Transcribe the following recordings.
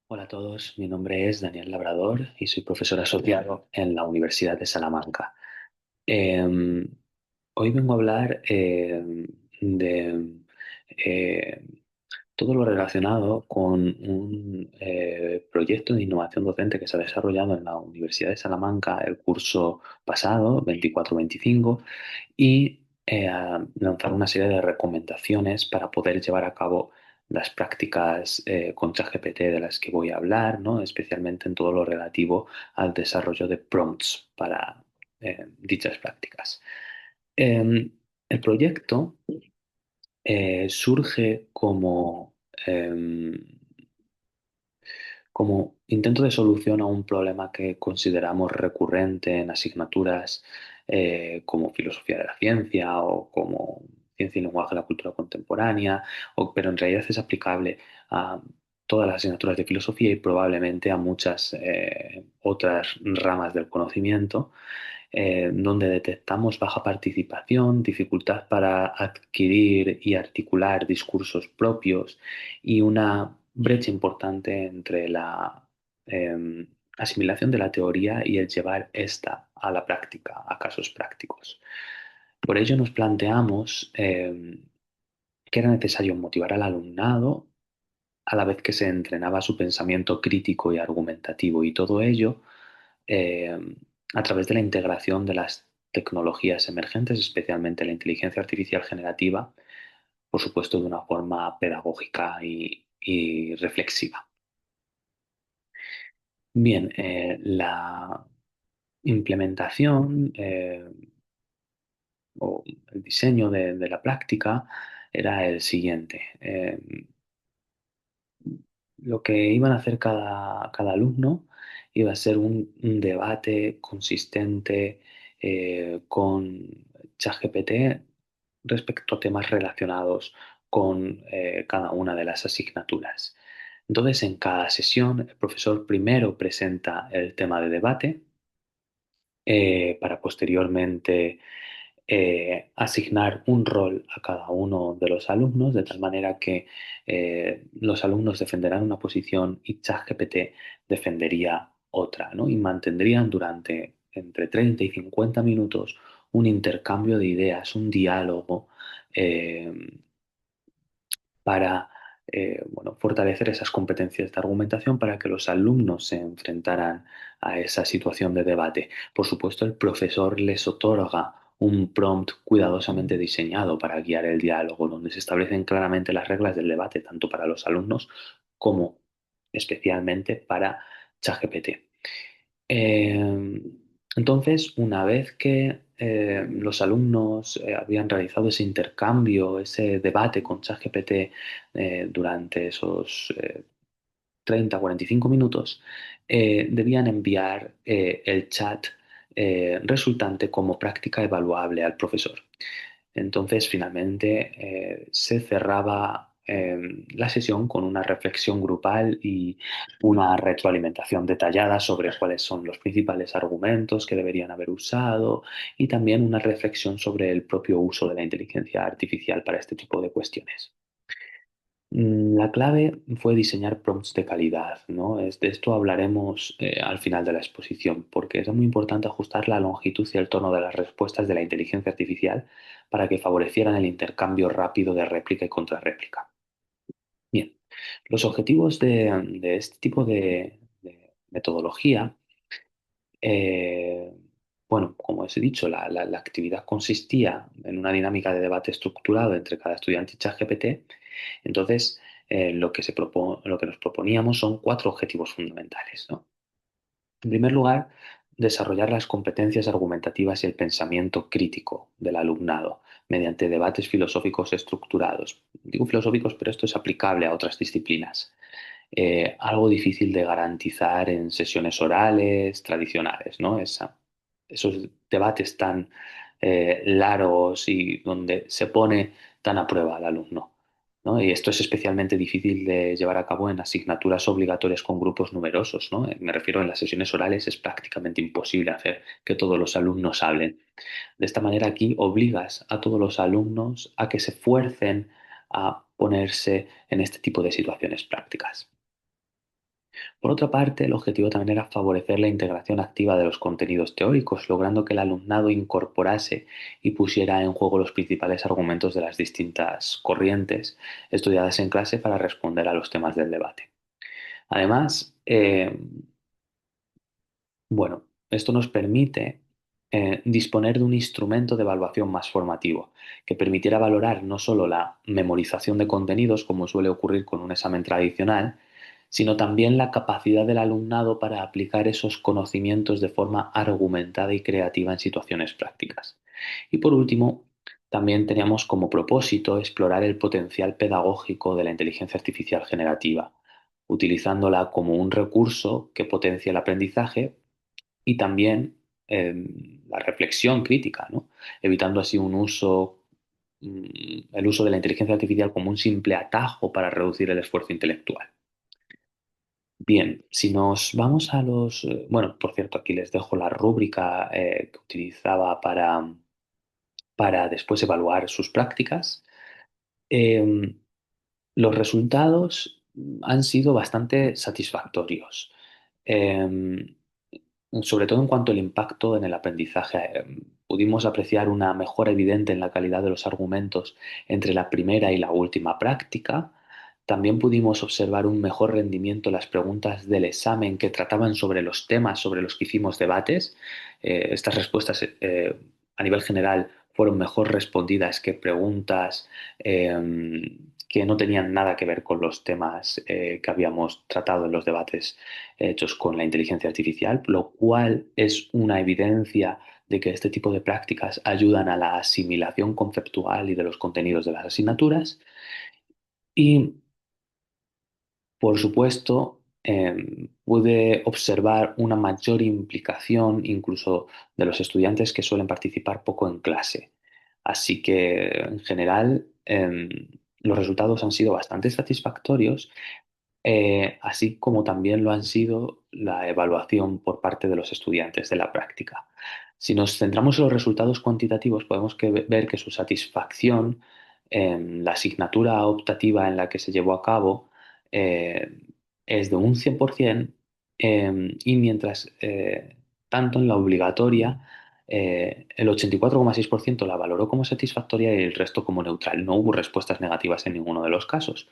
Hola a todos, mi nombre es Daniel Labrador y soy profesor asociado en la Universidad de Salamanca. Em, Hoy vengo a hablar de eh, todo lo relacionado con un proyecto de innovación docente que se ha desarrollado en la Universidad de Salamanca el curso pasado, 24-25, y a lanzar una serie de recomendaciones para poder llevar a cabo las prácticas con ChatGPT de las que voy a hablar, ¿no? Especialmente en todo lo relativo al desarrollo de prompts para dichas prácticas. Em, el proyecto surge como intento de solución a un problema que consideramos recurrente en asignaturas como filosofía de la ciencia o como ciencia y lenguaje de la cultura contemporánea, pero en realidad es aplicable a todas las asignaturas de filosofía y probablemente a muchas otras ramas del conocimiento, donde detectamos baja participación, dificultad para adquirir y articular discursos propios y una brecha importante entre la asimilación de la teoría y el llevar esta a la práctica, a casos prácticos. Por ello nos planteamos que era necesario motivar al alumnado a la vez que se entrenaba su pensamiento crítico y argumentativo, y todo ello eh, a través de la integración de las tecnologías emergentes, especialmente la inteligencia artificial generativa, por supuesto de una forma pedagógica y reflexiva. Bien, la implementación o el diseño de la práctica era el siguiente. Lo que iban a hacer cada alumno iba a ser un debate consistente con ChatGPT respecto a temas relacionados con cada una de las asignaturas. Entonces, en cada sesión, el profesor primero presenta el tema de debate para posteriormente asignar un rol a cada uno de los alumnos, de tal manera que los alumnos defenderán una posición y ChatGPT defendería otra, ¿no? Y mantendrían durante entre 30 y 50 minutos un intercambio de ideas, un diálogo eh, para bueno, fortalecer esas competencias de argumentación para que los alumnos se enfrentaran a esa situación de debate. Por supuesto, el profesor les otorga un prompt cuidadosamente diseñado para guiar el diálogo, donde se establecen claramente las reglas del debate, tanto para los alumnos como especialmente para ChatGPT. Eh, entonces, una vez que los alumnos habían realizado ese intercambio, ese debate con ChatGPT durante esos 30, 45 minutos, debían enviar el chat resultante como práctica evaluable al profesor. Entonces, finalmente, se cerraba la sesión con una reflexión grupal y una retroalimentación detallada sobre cuáles son los principales argumentos que deberían haber usado y también una reflexión sobre el propio uso de la inteligencia artificial para este tipo de cuestiones. La clave fue diseñar prompts de calidad, ¿no? De esto hablaremos al final de la exposición, porque es muy importante ajustar la longitud y el tono de las respuestas de la inteligencia artificial para que favorecieran el intercambio rápido de réplica y contrarréplica. Bien, los objetivos de este tipo de metodología, eh, bueno, como os he dicho, la actividad consistía en una dinámica de debate estructurado entre cada estudiante y ChatGPT. Entonces, lo que nos proponíamos son cuatro objetivos fundamentales, ¿no? En primer lugar, desarrollar las competencias argumentativas y el pensamiento crítico del alumnado mediante debates filosóficos estructurados. Digo filosóficos, pero esto es aplicable a otras disciplinas. Algo difícil de garantizar en sesiones orales tradicionales, ¿no? Esos debates tan largos y donde se pone tan a prueba al alumno, ¿no? Y esto es especialmente difícil de llevar a cabo en asignaturas obligatorias con grupos numerosos, ¿no? Me refiero en las sesiones orales, es prácticamente imposible hacer que todos los alumnos hablen. De esta manera aquí obligas a todos los alumnos a que se fuercen a ponerse en este tipo de situaciones prácticas. Por otra parte, el objetivo también era favorecer la integración activa de los contenidos teóricos, logrando que el alumnado incorporase y pusiera en juego los principales argumentos de las distintas corrientes estudiadas en clase para responder a los temas del debate. Además, bueno, esto nos permite disponer de un instrumento de evaluación más formativo, que permitiera valorar no solo la memorización de contenidos, como suele ocurrir con un examen tradicional, sino también la capacidad del alumnado para aplicar esos conocimientos de forma argumentada y creativa en situaciones prácticas. Y por último, también teníamos como propósito explorar el potencial pedagógico de la inteligencia artificial generativa, utilizándola como un recurso que potencia el aprendizaje y también la reflexión crítica, ¿no? Evitando así el uso de la inteligencia artificial como un simple atajo para reducir el esfuerzo intelectual. Bien, si nos vamos a bueno, por cierto, aquí les dejo la rúbrica que utilizaba para después evaluar sus prácticas. Em, los resultados han sido bastante satisfactorios. Em, Sobre todo en cuanto al impacto en el aprendizaje. Pudimos apreciar una mejora evidente en la calidad de los argumentos entre la primera y la última práctica. También pudimos observar un mejor rendimiento en las preguntas del examen que trataban sobre los temas sobre los que hicimos debates. Estas respuestas a nivel general fueron mejor respondidas que preguntas que no tenían nada que ver con los temas que habíamos tratado en los debates hechos con la inteligencia artificial, lo cual es una evidencia de que este tipo de prácticas ayudan a la asimilación conceptual y de los contenidos de las asignaturas. Y por supuesto, pude observar una mayor implicación incluso de los estudiantes que suelen participar poco en clase. Así que, en general, los resultados han sido bastante satisfactorios, así como también lo han sido la evaluación por parte de los estudiantes de la práctica. Si nos centramos en los resultados cuantitativos, podemos ver que su satisfacción en la asignatura optativa en la que se llevó a cabo eh, es de un 100%, y mientras tanto en la obligatoria el 84,6% la valoró como satisfactoria y el resto como neutral. No hubo respuestas negativas en ninguno de los casos.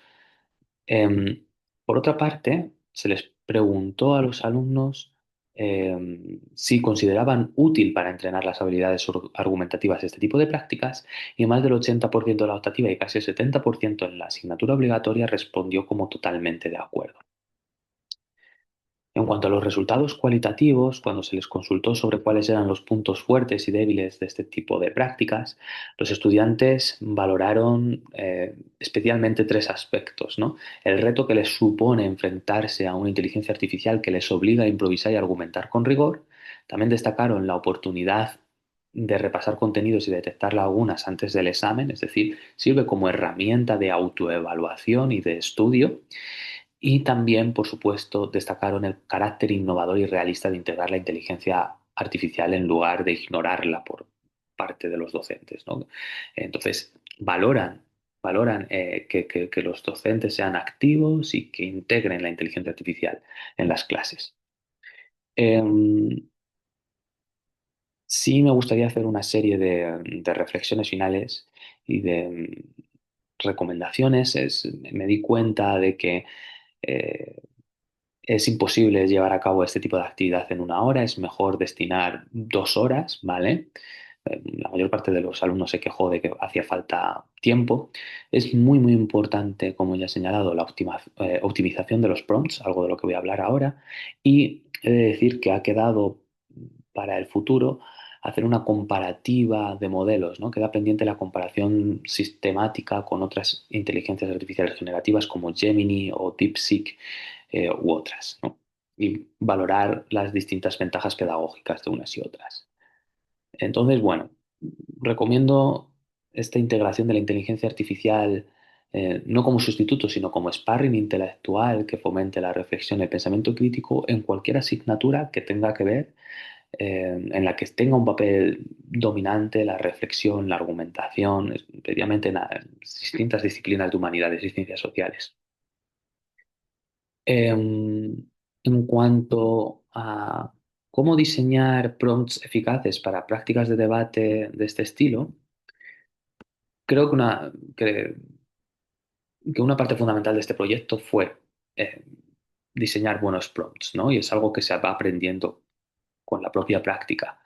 Em, por otra parte, se les preguntó a los alumnos si consideraban útil para entrenar las habilidades argumentativas este tipo de prácticas y más del 80% de la optativa y casi el 70% en la asignatura obligatoria respondió como totalmente de acuerdo. En cuanto a los resultados cualitativos, cuando se les consultó sobre cuáles eran los puntos fuertes y débiles de este tipo de prácticas, los estudiantes valoraron especialmente tres aspectos, ¿no? El reto que les supone enfrentarse a una inteligencia artificial que les obliga a improvisar y argumentar con rigor. También destacaron la oportunidad de repasar contenidos y detectar lagunas antes del examen, es decir, sirve como herramienta de autoevaluación y de estudio. Y también, por supuesto, destacaron el carácter innovador y realista de integrar la inteligencia artificial en lugar de ignorarla por parte de los docentes, ¿no? Entonces, valoran que los docentes sean activos y que integren la inteligencia artificial en las clases. Em, sí me gustaría hacer una serie de reflexiones finales y de recomendaciones. Me di cuenta de que eh, es imposible llevar a cabo este tipo de actividad en una hora, es mejor destinar 2 horas, ¿vale? La mayor parte de los alumnos se quejó de que hacía falta tiempo. Es muy, muy importante, como ya he señalado, la optimización de los prompts, algo de lo que voy a hablar ahora, y he de decir que ha quedado para el futuro hacer una comparativa de modelos, ¿no? Queda pendiente la comparación sistemática con otras inteligencias artificiales generativas como Gemini o DeepSeek u otras, ¿no? Y valorar las distintas ventajas pedagógicas de unas y otras. Entonces, bueno, recomiendo esta integración de la inteligencia artificial no como sustituto, sino como sparring intelectual que fomente la reflexión y el pensamiento crítico en cualquier asignatura que tenga que ver, en la que tenga un papel dominante la reflexión, la argumentación, especialmente en las distintas disciplinas de humanidades y ciencias sociales. Em, En cuanto a cómo diseñar prompts eficaces para prácticas de debate de este estilo, creo que una parte fundamental de este proyecto fue eh, diseñar buenos prompts, ¿no? Y es algo que se va aprendiendo con la propia práctica.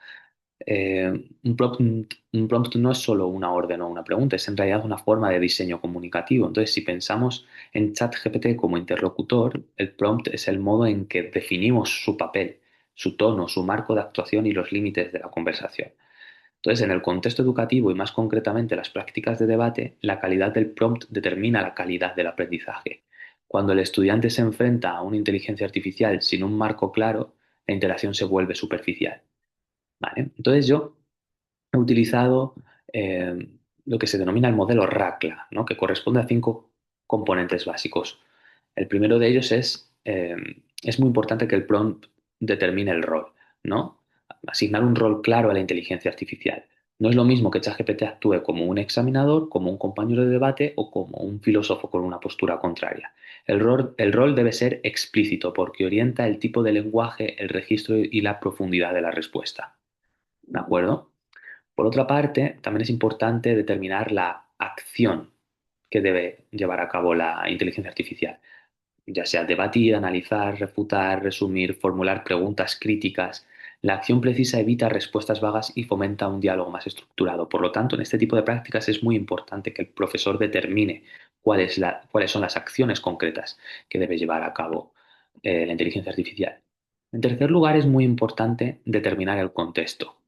Un prompt no es solo una orden o una pregunta, es en realidad una forma de diseño comunicativo. Entonces, si pensamos en ChatGPT como interlocutor, el prompt es el modo en que definimos su papel, su tono, su marco de actuación y los límites de la conversación. Entonces, en el contexto educativo y más concretamente las prácticas de debate, la calidad del prompt determina la calidad del aprendizaje. Cuando el estudiante se enfrenta a una inteligencia artificial sin un marco claro, la interacción se vuelve superficial. ¿Vale? Entonces yo he utilizado eh, lo que se denomina el modelo RACLA, ¿no? Que corresponde a 5 componentes básicos. El primero de ellos es muy importante que el prompt determine el rol, ¿no? Asignar un rol claro a la inteligencia artificial. No es lo mismo que ChatGPT actúe como un examinador, como un compañero de debate o como un filósofo con una postura contraria. El rol debe ser explícito porque orienta el tipo de lenguaje, el registro y la profundidad de la respuesta. ¿De acuerdo? Por otra parte, también es importante determinar la acción que debe llevar a cabo la inteligencia artificial, ya sea debatir, analizar, refutar, resumir, formular preguntas críticas. La acción precisa evita respuestas vagas y fomenta un diálogo más estructurado. Por lo tanto, en este tipo de prácticas es muy importante que el profesor determine cuáles son las acciones concretas que debe llevar a cabo la inteligencia artificial. En tercer lugar, es muy importante determinar el contexto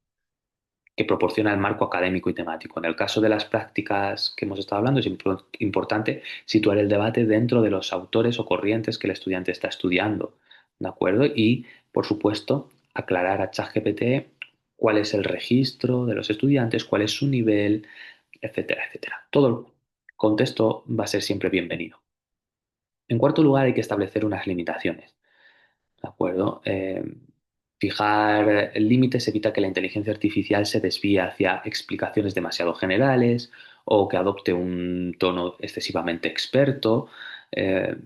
que proporciona el marco académico y temático. En el caso de las prácticas que hemos estado hablando, es importante situar el debate dentro de los autores o corrientes que el estudiante está estudiando, ¿de acuerdo? Y, por supuesto, aclarar a ChatGPT cuál es el registro de los estudiantes, cuál es su nivel, etcétera, etcétera. Todo el contexto va a ser siempre bienvenido. En cuarto lugar, hay que establecer unas limitaciones. ¿De acuerdo? Fijar límites evita que la inteligencia artificial se desvíe hacia explicaciones demasiado generales o que adopte un tono excesivamente experto. Eh,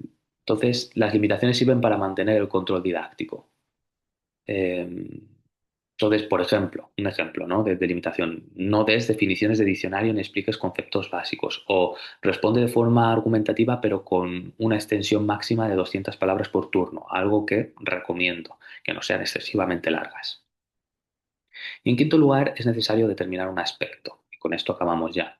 entonces, las limitaciones sirven para mantener el control didáctico. Eh, entonces, por ejemplo, un ejemplo, ¿no? de limitación, no des definiciones de diccionario ni expliques conceptos básicos o responde de forma argumentativa pero con una extensión máxima de 200 palabras por turno, algo que recomiendo, que no sean excesivamente largas. Y en quinto lugar, es necesario determinar un aspecto, y con esto acabamos ya.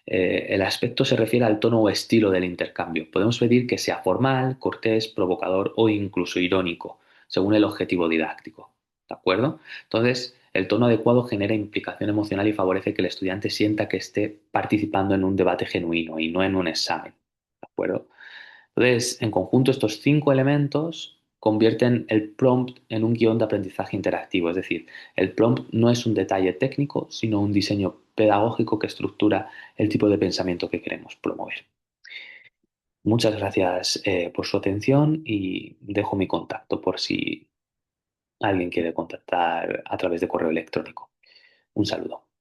El aspecto se refiere al tono o estilo del intercambio. Podemos pedir que sea formal, cortés, provocador o incluso irónico, según el objetivo didáctico. ¿De acuerdo? Entonces, el tono adecuado genera implicación emocional y favorece que el estudiante sienta que esté participando en un debate genuino y no en un examen. ¿De acuerdo? Entonces, en conjunto, estos 5 elementos convierten el prompt en un guión de aprendizaje interactivo. Es decir, el prompt no es un detalle técnico, sino un diseño pedagógico que estructura el tipo de pensamiento que queremos promover. Muchas gracias por su atención y dejo mi contacto por si alguien quiere contactar a través de correo electrónico. Un saludo.